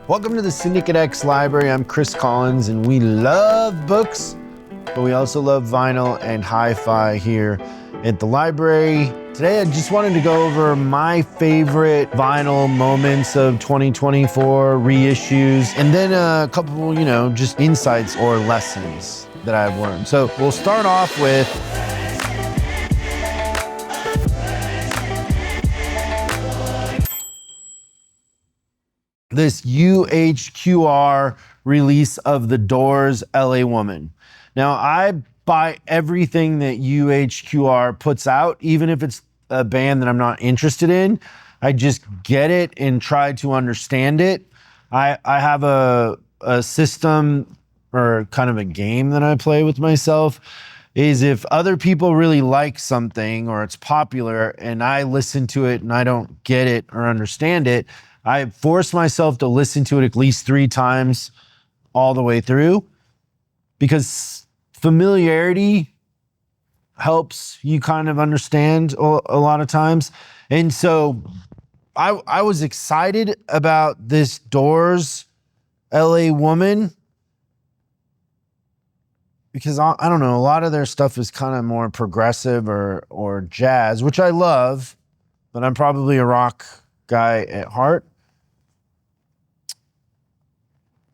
Welcome to the Syndicate X Library. I'm Chris Collins, and we love books, but we also love vinyl and hi-fi here at the library. Today, I just wanted to go over my favorite vinyl moments of 2024, reissues, and then a couple, just insights or lessons that I've learned. So we'll start off with this UHQR release of the Doors LA Woman. Now, I buy everything that UHQR puts out, even if it's a band that I'm not interested in. I just get it and try to understand it. I have a system or kind of a game that I play with myself, is if other people really like something or it's popular and I listen to it and I don't get it or understand it, I force myself to listen to it at least 3 times all the way through, because familiarity helps you kind of understand a lot of times. And so I was excited about this Doors LA Woman because I don't know, a lot of their stuff is kind of more progressive or jazz, which I love, but I'm probably a rock guy at heart.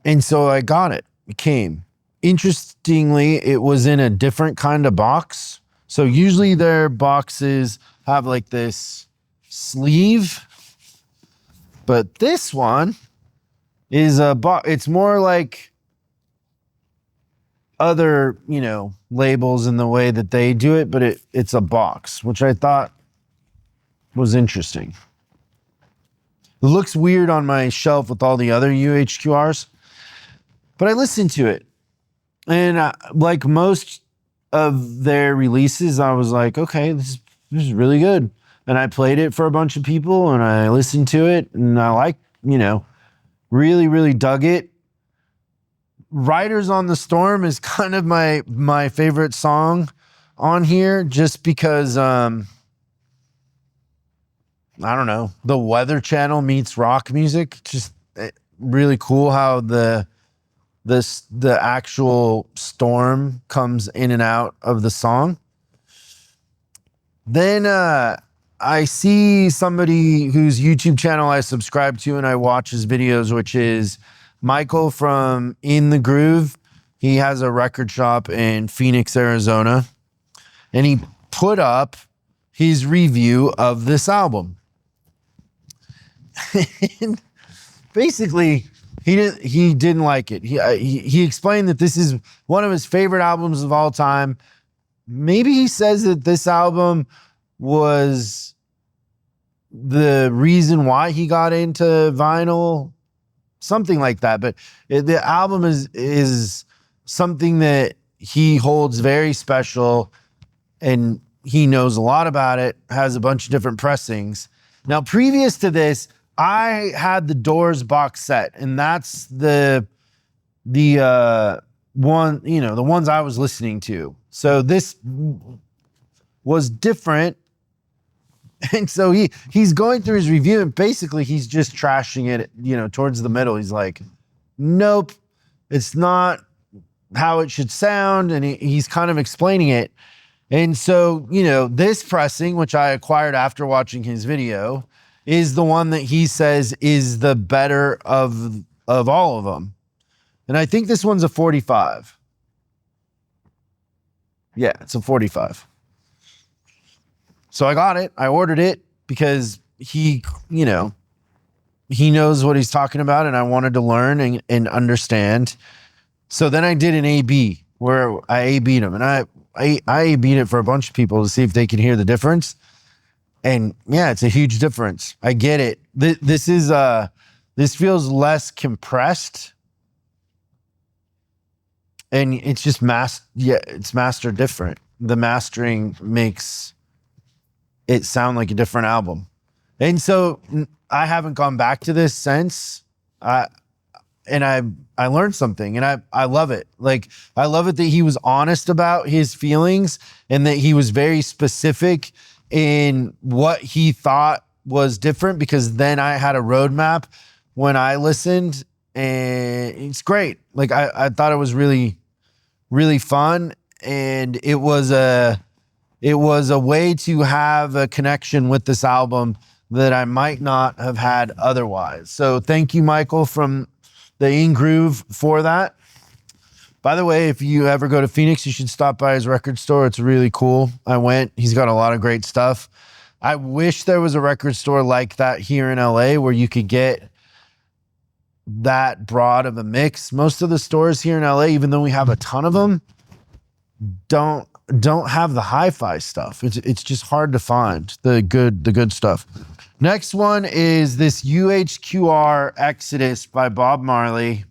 And so I got it. It came. Interestingly, it was in a different kind of box. So usually their boxes have like this sleeve, but this one is it's more like other, labels in the way that they do it, but it's a box, which I thought was interesting. It looks weird on my shelf with all the other UHQRs, but I listened to it. And like most of their releases, I was like, okay, this is really good. And I played it for a bunch of people and I listened to it and I really, really dug it. Riders on the Storm is kind of my favorite song on here, just because, I don't know, the Weather Channel meets rock music. Just really cool how the actual storm comes in and out of the song. Then I see somebody whose YouTube channel I subscribe to and I watch his videos, which is Michael from In the Groove. He has a record shop in Phoenix, Arizona, and he put up his review of this album. And basically, he didn't like it. He explained that this is one of his favorite albums of all time. Maybe he says that this album was the reason why he got into vinyl, something like that. But the album is something that he holds very special, and he knows a lot about it, has a bunch of different pressings. Now, previous to this, I had the Doors box set, and that's the one, the ones I was listening to. So this was different. And so he's going through his review, and basically he's just trashing it, towards the middle. He's like, nope, it's not how it should sound. And he's kind of explaining it. And so, this pressing, which I acquired after watching his video, is the one that he says is the better of all of them. And I think this one's a 45. Yeah, it's a 45. So I got it. I ordered it because he knows what he's talking about, and I wanted to learn and understand. So then I did an A/B where I A/B'd him, and I A/B'd it for a bunch of people to see if they could hear the difference. And yeah, it's a huge difference. I get it. This feels less compressed, and it's just it's mastered different. The mastering makes it sound like a different album. And so I haven't gone back to this since. And I learned something, and I love it. Like, I love it that he was honest about his feelings and that he was very specific in what he thought was different, because then I had a roadmap when I listened and it's great. Like I thought it was really, really fun, and it was a way to have a connection with this album that I might not have had otherwise. So thank you, Michael, from the In Groove, for that. By the way, if you ever go to Phoenix, you should stop by his record store. It's really cool. I went. He's got a lot of great stuff. I wish there was a record store like that here in LA where you could get that broad of a mix. Most of the stores here in LA, even though we have a ton of them, don't have the hi-fi stuff. It's just hard to find the good stuff. Next one is this UHQR Exodus by Bob Marley.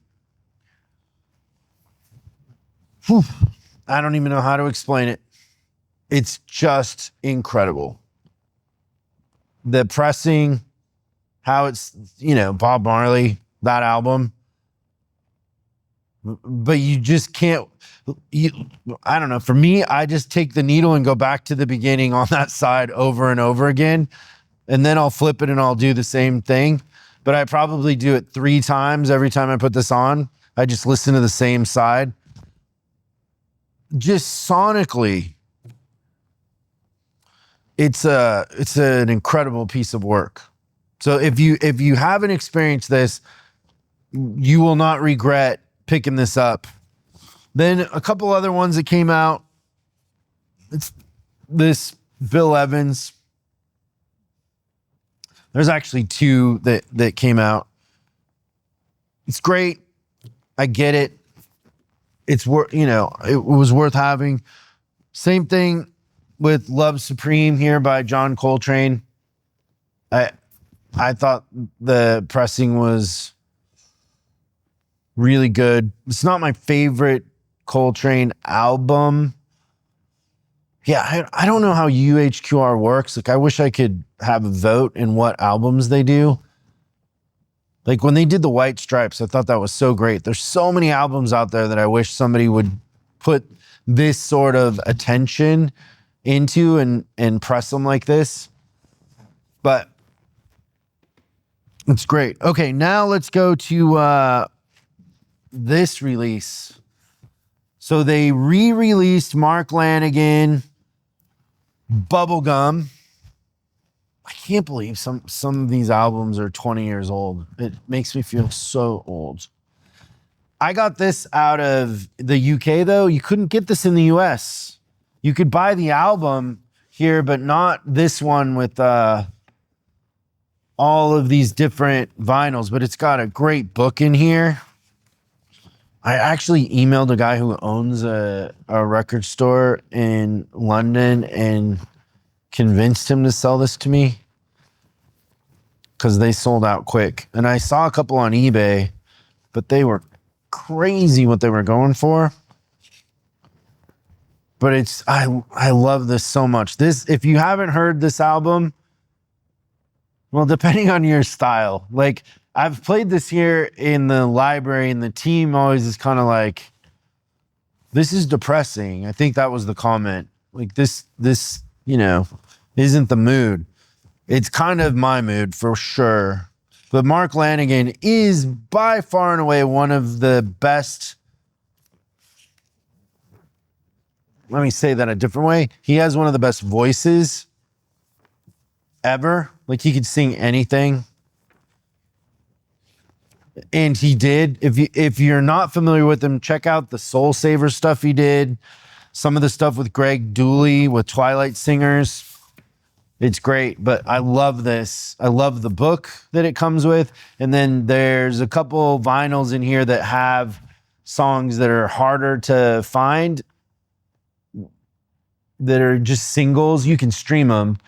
Whew. I don't even know how to explain it. It's just incredible. The pressing, how it's, Bob Marley, that album. But you just can't, I don't know. For me, I just take the needle and go back to the beginning on that side over and over again. And then I'll flip it and I'll do the same thing. But I probably do it 3 times every time I put this on. I just listen to the same side. Just sonically, it's an incredible piece of work. So if you haven't experienced this, you will not regret picking this up. Then a couple other ones that came out. It's this Bill Evans. There's actually 2 that came out. It's great. I get it. It's worth, it was worth having. Same thing with Love Supreme here by John Coltrane. I thought the pressing was really good. It's not my favorite Coltrane album. Yeah, I don't know how UHQR works. Like, I wish I could have a vote in what albums they do. Like, when they did the White Stripes, I thought that was so great. There's so many albums out there that I wish somebody would put this sort of attention into and press them like this. But it's great. Okay, now let's go to this release. So they re-released Mark Lanigan Bubblegum. I can't believe some of these albums are 20 years old. It makes me feel so old. I got this out of the UK, though. You couldn't get this in the US. You could buy the album here, but not this one with all of these different vinyls. But it's got a great book in here. I actually emailed a guy who owns a record store in London and convinced him to sell this to me because they sold out quick. And I saw a couple on eBay, but they were crazy what they were going for. But I love this so much. This, if you haven't heard this album, well, depending on your style, like, I've played this here in the library, and the team always is kind of like, this is depressing. I think that was the comment. Like, this, isn't the mood. It's kind of my mood for sure. But Mark Lanigan is by far and away one of the best. Let me say that a different way. He has one of the best voices ever. Like, he could sing anything. And he did. If you're not familiar with him, check out the Soul Saver stuff he did. Some of the stuff with Greg Dooley with Twilight Singers. It's great, but I love this. I love the book that it comes with. And then there's a couple vinyls in here that have songs that are harder to find, that are just singles. You can stream them,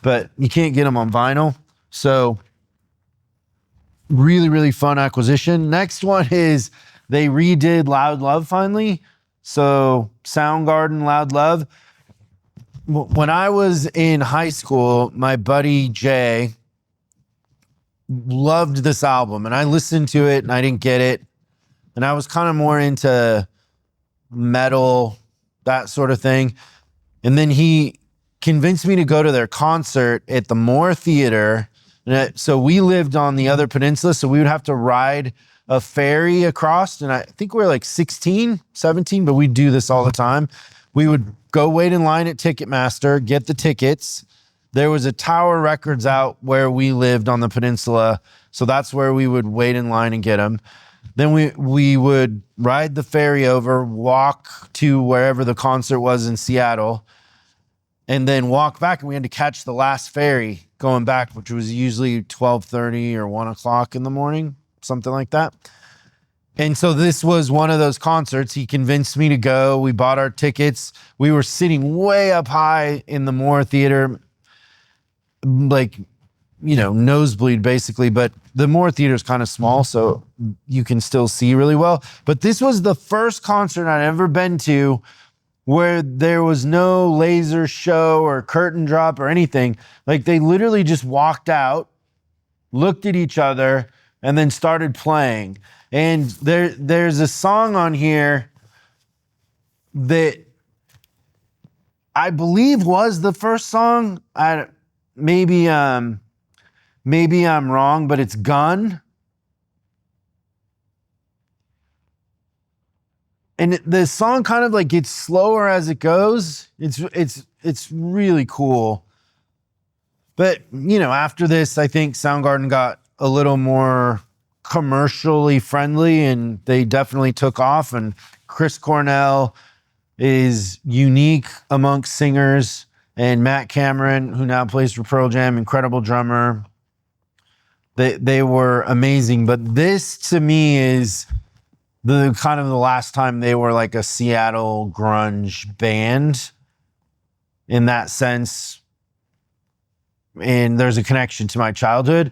but you can't get them on vinyl. So really, really fun acquisition. Next one is they redid Loud Love finally. So Soundgarden, Loud Love. When I was in high school, my buddy Jay loved this album, and I listened to it and I didn't get it. And I was kind of more into metal, that sort of thing. And then he convinced me to go to their concert at the Moore Theater. So we lived on the other peninsula, so we would have to ride a ferry across, and I think we were like 16, 17, but we do this all the time. We would go wait in line at Ticketmaster, get the tickets. There was a Tower Records out where we lived on the peninsula, so that's where we would wait in line and get them. Then we would ride the ferry over, walk to wherever the concert was in Seattle, and then walk back, and we had to catch the last ferry going back, which was usually 12:30 or 1 o'clock in the morning, something like that. And so this was one of those concerts. He convinced me to go. We bought our tickets. We were sitting way up high in the Moore Theater, like, you know, nosebleed basically, but the Moore Theater is kind of small, so you can still see really well. But this was the first concert I'd ever been to where there was no laser show or curtain drop or anything. Like, they literally just walked out, looked at each other, and then started playing. And there's a song on here that I believe was the first song. Maybe I'm wrong, but it's Gun. And the song kind of like gets slower as it goes. It's really cool. But, you know, after this, I think Soundgarden got a little more commercially friendly, and they definitely took off. And Chris Cornell is unique amongst singers, and Matt Cameron, who now plays for Pearl Jam, incredible drummer. They were amazing. But this to me is the kind of the last time they were like a Seattle grunge band in that sense. And there's a connection to my childhood.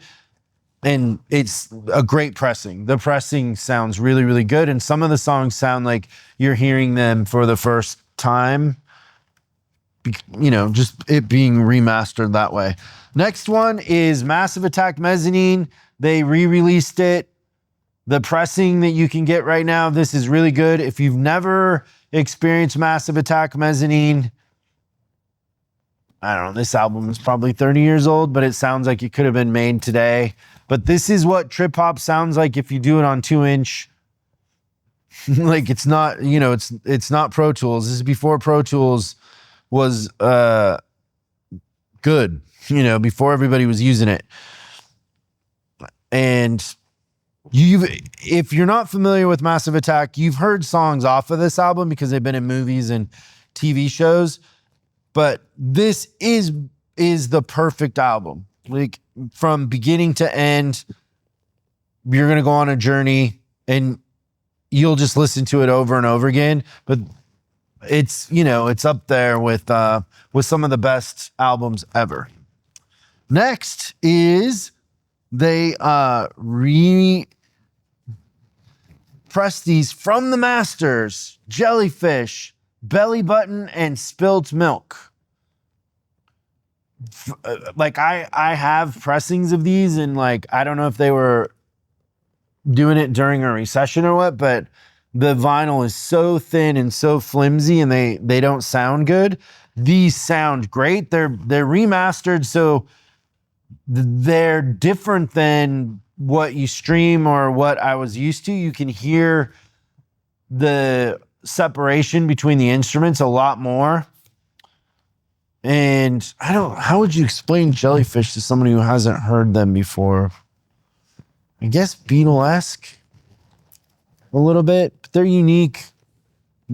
And it's a great pressing. The pressing sounds really, really good. And some of the songs sound like you're hearing them for the first time. You know, just it being remastered that way. Next one is Massive Attack Mezzanine. They re-released it. The pressing that you can get right now, this is really good. If you've never experienced Massive Attack Mezzanine, I don't know, this album is probably 30 years old, but it sounds like it could have been made today. But this is what trip hop sounds like if you do it on 2-inch. Like, it's not, you know, it's not Pro Tools. This is before Pro Tools was good, you know, before everybody was using it. And if you're not familiar with Massive Attack, you've heard songs off of this album because they've been in movies and TV shows. But this is the perfect album. Like, from beginning to end, you're going to go on a journey and you'll just listen to it over and over again. But it's, you know, it's up there with some of the best albums ever. Next is they re-pressed these from the masters, Jellyfish, Belly Button, and Spilt Milk. Like, I have pressings of these, and like, I don't know if they were doing it during a recession or what, but the vinyl is so thin and so flimsy, and they don't sound good. These sound great. They're remastered, so they're different than what you stream or what I was used to. You can hear the separation between the instruments a lot more. And how would you explain Jellyfish to somebody who hasn't heard them before? I guess Beatle-esque a little bit, but they're unique.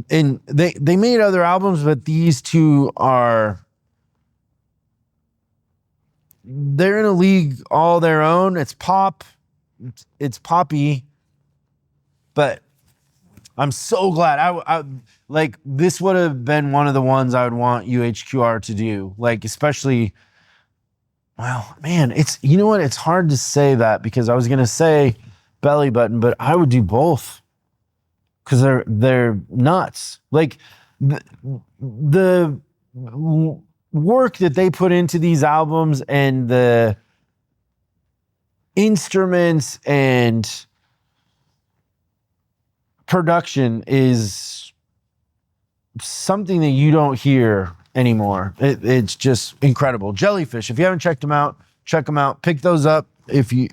And they made other albums, but these two they're in a league all their own. It's pop, it's poppy, but I'm so glad. I like, this would have been one of the ones I would want UHQR to do. Like, especially, well, man, it's, you know what? It's hard to say that because I was going to say Belly Button, but I would do both because they're nuts. Like, the work that they put into these albums and the instruments and production is something that you don't hear anymore. It's just incredible. Jellyfish, if you haven't checked them out, check them out. Pick those up. if you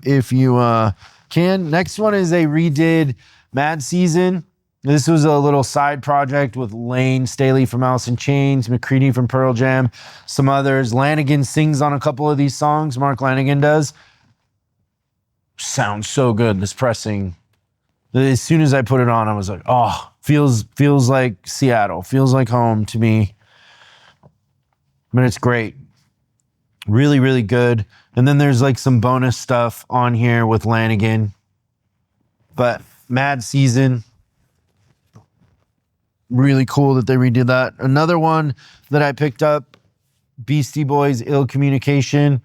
can. Next one is they redid Mad Season. This was a little side project with Lane Staley from Alice in Chains, McCready from Pearl Jam, some others. Lanigan sings on a couple of these songs. Mark Lanigan does. Sounds so good, this pressing. As soon as I put it on, I was like, oh, feels like Seattle. Feels like home to me. But it's great. Really, really good. And then there's like some bonus stuff on here with Lanigan. But Mad Season, really cool that they redid that. Another one that I picked up, Beastie Boys, Ill Communication.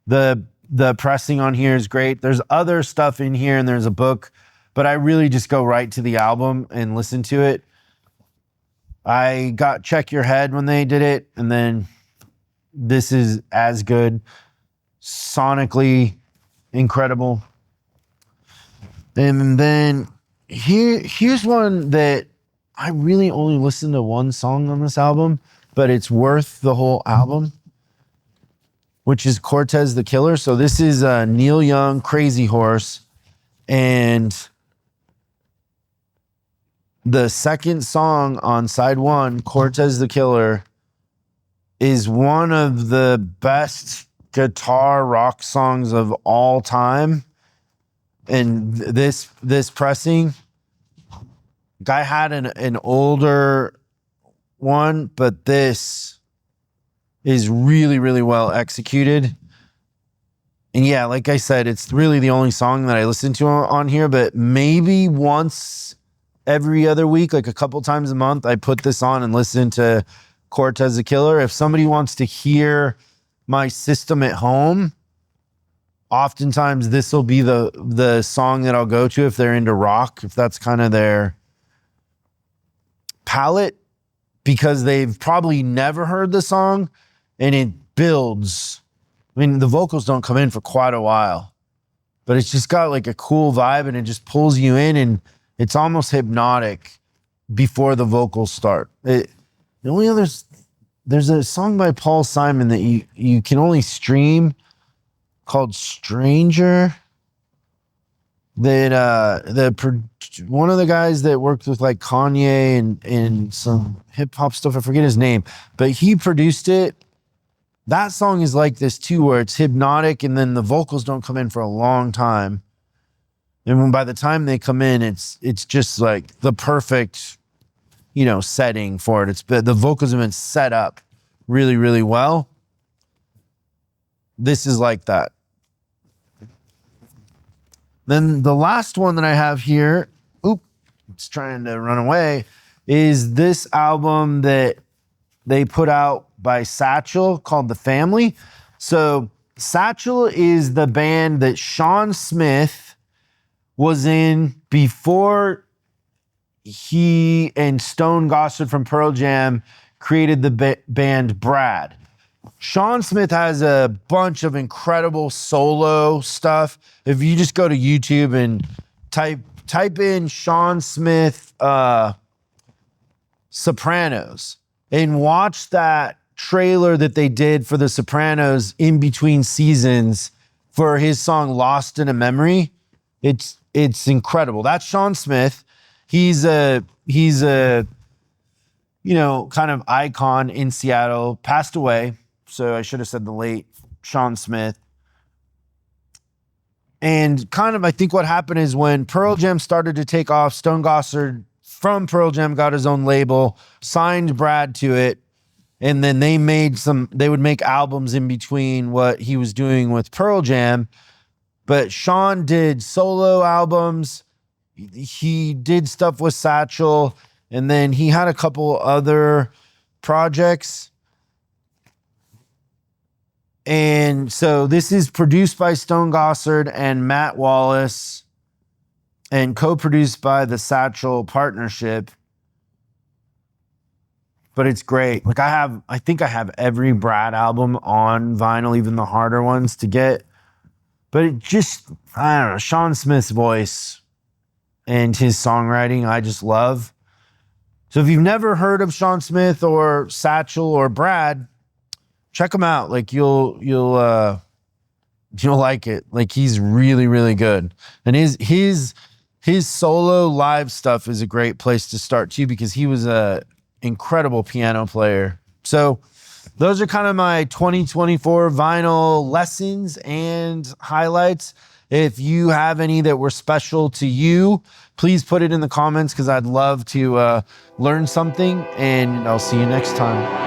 The pressing on here is great. There's other stuff in here and there's a book, but I really just go right to the album and listen to it. I got Check Your Head when they did it, and then this is as good. Sonically incredible. And then here's one that I really only listened to one song on this album, but it's worth the whole album, which is Cortez the Killer. So this is Neil Young, Crazy Horse, and the second song on side one, Cortez the Killer, is one of the best guitar rock songs of all time. And this pressing, guy had an older one, but this is really, really well executed. And yeah, like I said, it's really the only song that I listen to on here, but maybe once every other week, like a couple times a month, I put this on and listen to Cortez the Killer. If somebody wants to hear my system at home, oftentimes this will be the song that I'll go to if they're into rock, if that's kind of their palette, because they've probably never heard the song and it builds. I mean, the vocals don't come in for quite a while, but it's just got like a cool vibe and it just pulls you in, and it's almost hypnotic before the vocals start. The only others, there's a song by Paul Simon that you can only stream called Stranger, that one of the guys that worked with like Kanye and some hip hop stuff, I forget his name, but he produced it. That song is like this too, where it's hypnotic and then the vocals don't come in for a long time. And when by the time they come in, it's just like the perfect, setting for it. The vocals have been set up really, really well. This is like that. Then the last one that I have here, it's trying to run away, is this album that they put out by Satchel called The Family. So Satchel is the band that Sean Smith was in before he and Stone Gossard from Pearl Jam created the band Brad. Sean Smith has a bunch of incredible solo stuff. If you just go to YouTube and type in Sean Smith Sopranos and watch that trailer that they did for The Sopranos in between seasons for his song Lost in a Memory, it's incredible. That's Sean Smith. He's a kind of icon in Seattle, passed away. So I should have said the late Sean Smith. And kind of, I think what happened is when Pearl Jam started to take off, Stone Gossard from Pearl Jam got his own label, signed Brad to it, and then they would make albums in between what he was doing with Pearl Jam. But Sean did solo albums. He did stuff with Satchel, and then he had a couple other projects. And so this is produced by Stone Gossard and Matt Wallace and co-produced by the Satchel Partnership. But it's great. Like I think I have every Brad album on vinyl, even the harder ones to get. But it just, I don't know, Sean Smith's voice and his songwriting, I just love. So if you've never heard of Sean Smith or Satchel or Brad, check them out. Like you'll You'll like it. Like, he's really, really good. And his solo live stuff is a great place to start too, because he was a incredible piano player. So those are kind of my 2024 vinyl lessons and highlights. If you have any that were special to you, please put it in the comments, because I'd love to learn something, and I'll see you next time.